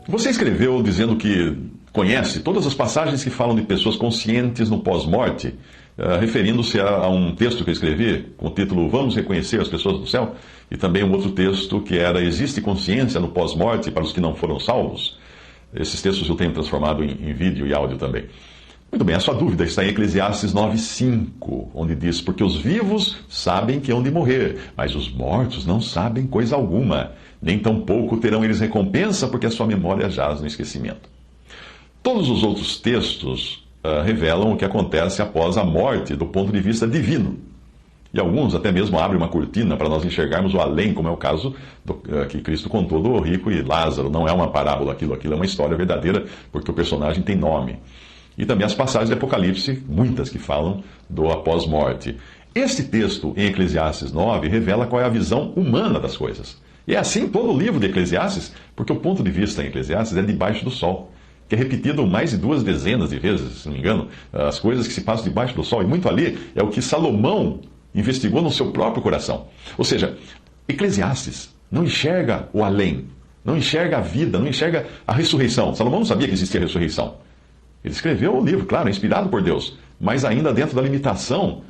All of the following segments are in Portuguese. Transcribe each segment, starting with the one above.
Você escreveu dizendo que conhece todas as passagens que falam de pessoas conscientes no pós-morte, referindo-se a um texto que eu escrevi com o título Vamos Reconhecer as Pessoas do Céu, e também um outro texto que era Existe consciência no pós-morte para os que não foram salvos? Esses textos eu tenho transformado em vídeo e áudio também. Muito bem, a sua dúvida está em Eclesiastes 9:5, onde diz: Porque os vivos sabem que hão de morrer, mas os mortos não sabem coisa alguma, nem tampouco terão eles recompensa, porque a sua memória jaz no esquecimento. Todos os outros textos revelam o que acontece após a morte do ponto de vista divino. E alguns até mesmo abrem uma cortina para nós enxergarmos o além, como é o caso que Cristo contou do rico e Lázaro. Não é uma parábola aquilo é uma história verdadeira, porque o personagem tem nome. E também as passagens de Apocalipse, muitas que falam do após-morte. Este texto, em Eclesiastes 9, revela qual é a visão humana das coisas. E é assim todo o livro de Eclesiastes, porque o ponto de vista em Eclesiastes é debaixo do sol, que é repetido mais de 2 dezenas de vezes, se não me engano, as coisas que se passam debaixo do sol. E muito ali é o que Salomão investigou no seu próprio coração. Ou seja, Eclesiastes não enxerga o além, não enxerga a vida, não enxerga a ressurreição. Salomão não sabia que existia ressurreição. Ele escreveu o livro, claro, inspirado por Deus, mas ainda dentro da limitação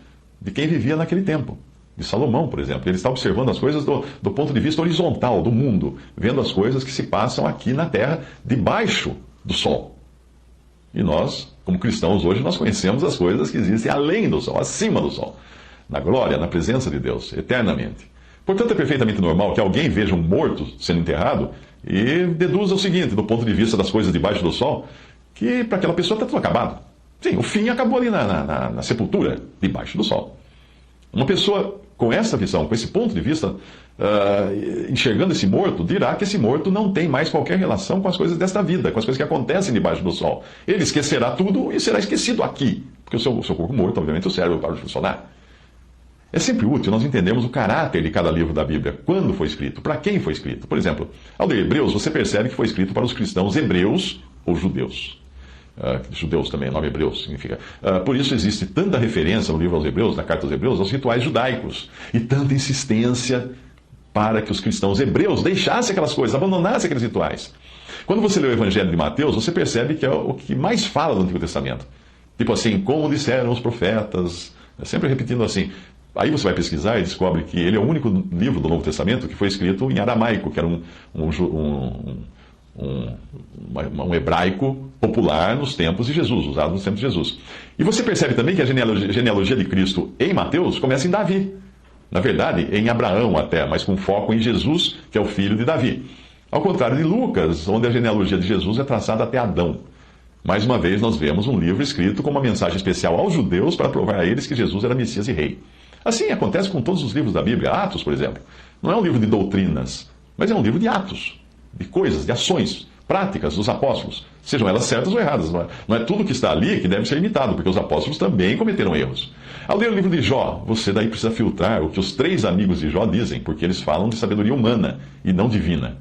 de quem vivia naquele tempo. De Salomão, por exemplo. Ele está observando as coisas do ponto de vista horizontal, do mundo, vendo as coisas que se passam aqui na terra, debaixo do sol. E nós, como cristãos hoje, nós conhecemos as coisas que existem além do sol, acima do sol. Na glória, na presença de Deus, eternamente. Portanto, é perfeitamente normal que alguém veja um morto sendo enterrado e deduza o seguinte, do ponto de vista das coisas debaixo do sol, que para aquela pessoa está tudo acabado. Sim, o fim acabou ali na sepultura, debaixo do sol. Uma pessoa com essa visão, com esse ponto de vista, enxergando esse morto, dirá que esse morto não tem mais qualquer relação com as coisas desta vida, com as coisas que acontecem debaixo do sol. Ele esquecerá tudo e será esquecido aqui, porque o seu corpo morto, obviamente, o cérebro para de funcionar. É sempre útil nós entendermos o caráter de cada livro da Bíblia, quando foi escrito, para quem foi escrito. Por exemplo, ao ler Hebreus, você percebe que foi escrito para os cristãos hebreus ou judeus. Judeus também, o nome Hebreus significa. Por isso existe tanta referência no livro aos Hebreus, na carta aos Hebreus, aos rituais judaicos, e tanta insistência para que os cristãos hebreus deixassem aquelas coisas, abandonassem aqueles rituais. Quando você lê o Evangelho de Mateus, você percebe que é o que mais fala do Antigo Testamento. Tipo assim, como disseram os profetas, sempre repetindo assim. Aí você vai pesquisar e descobre que ele é o único livro do Novo Testamento que foi escrito em aramaico, que era um hebraico popular nos tempos de Jesus, usado nos tempos de Jesus. E você percebe também que a genealogia de Cristo em Mateus começa em Davi. Na verdade, em Abraão até, mas com foco em Jesus, que é o filho de Davi. Ao contrário de Lucas, onde a genealogia de Jesus é traçada até Adão. Mais uma vez, nós vemos um livro escrito com uma mensagem especial aos judeus para provar a eles que Jesus era Messias e Rei. Assim acontece com todos os livros da Bíblia. Atos, por exemplo, não é um livro de doutrinas, mas é um livro de atos, de coisas, de ações práticas dos apóstolos, sejam elas certas ou erradas. Não é tudo que está ali que deve ser imitado, porque os apóstolos também cometeram erros. Ao ler o livro de Jó, você daí precisa filtrar o que os 3 amigos de Jó dizem, porque eles falam de sabedoria humana e não divina.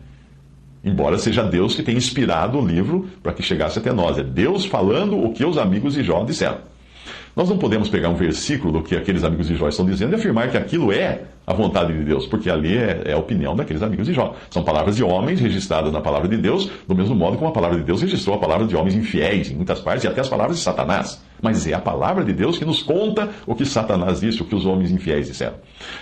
Embora seja Deus que tenha inspirado o livro para que chegasse até nós. É Deus falando o que os amigos de Jó disseram. Nós não podemos pegar um versículo do que aqueles amigos de Jó estão dizendo e afirmar que aquilo é a vontade de Deus, porque ali é a opinião daqueles amigos de Jó. São palavras de homens registradas na palavra de Deus, do mesmo modo como a palavra de Deus registrou a palavra de homens infiéis em muitas partes e até as palavras de Satanás. Mas é a palavra de Deus que nos conta o que Satanás disse, o que os homens infiéis disseram.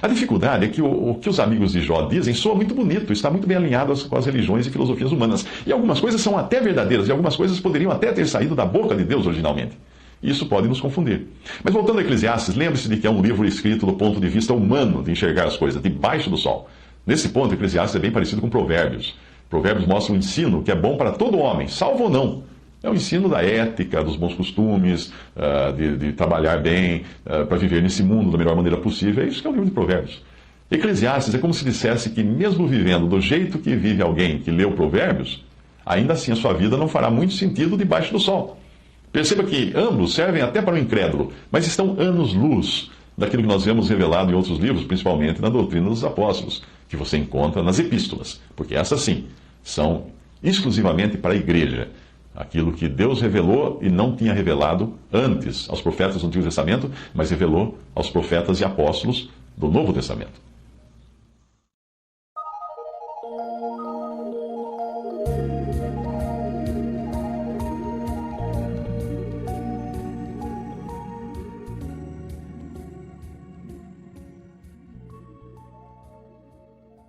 A dificuldade é que o que os amigos de Jó dizem soa muito bonito, está muito bem alinhado com as religiões e filosofias humanas. E algumas coisas são até verdadeiras, e algumas coisas poderiam até ter saído da boca de Deus originalmente. Isso pode nos confundir. Mas voltando a Eclesiastes, lembre-se de que é um livro escrito do ponto de vista humano de enxergar as coisas, debaixo do sol. Nesse ponto, Eclesiastes é bem parecido com Provérbios. Provérbios mostra um ensino que é bom para todo homem, salvo ou não. É o ensino da ética, dos bons costumes, de trabalhar bem, para viver nesse mundo da melhor maneira possível. É isso que é o livro de Provérbios. Eclesiastes é como se dissesse que mesmo vivendo do jeito que vive alguém que leu Provérbios, ainda assim a sua vida não fará muito sentido debaixo do sol. Perceba que ambos servem até para o incrédulo, mas estão anos-luz daquilo que nós vemos revelado em outros livros, principalmente na doutrina dos apóstolos, que você encontra nas epístolas, porque essas sim são exclusivamente para a igreja. Aquilo que Deus revelou e não tinha revelado antes aos profetas do Antigo Testamento, mas revelou aos profetas e apóstolos do Novo Testamento.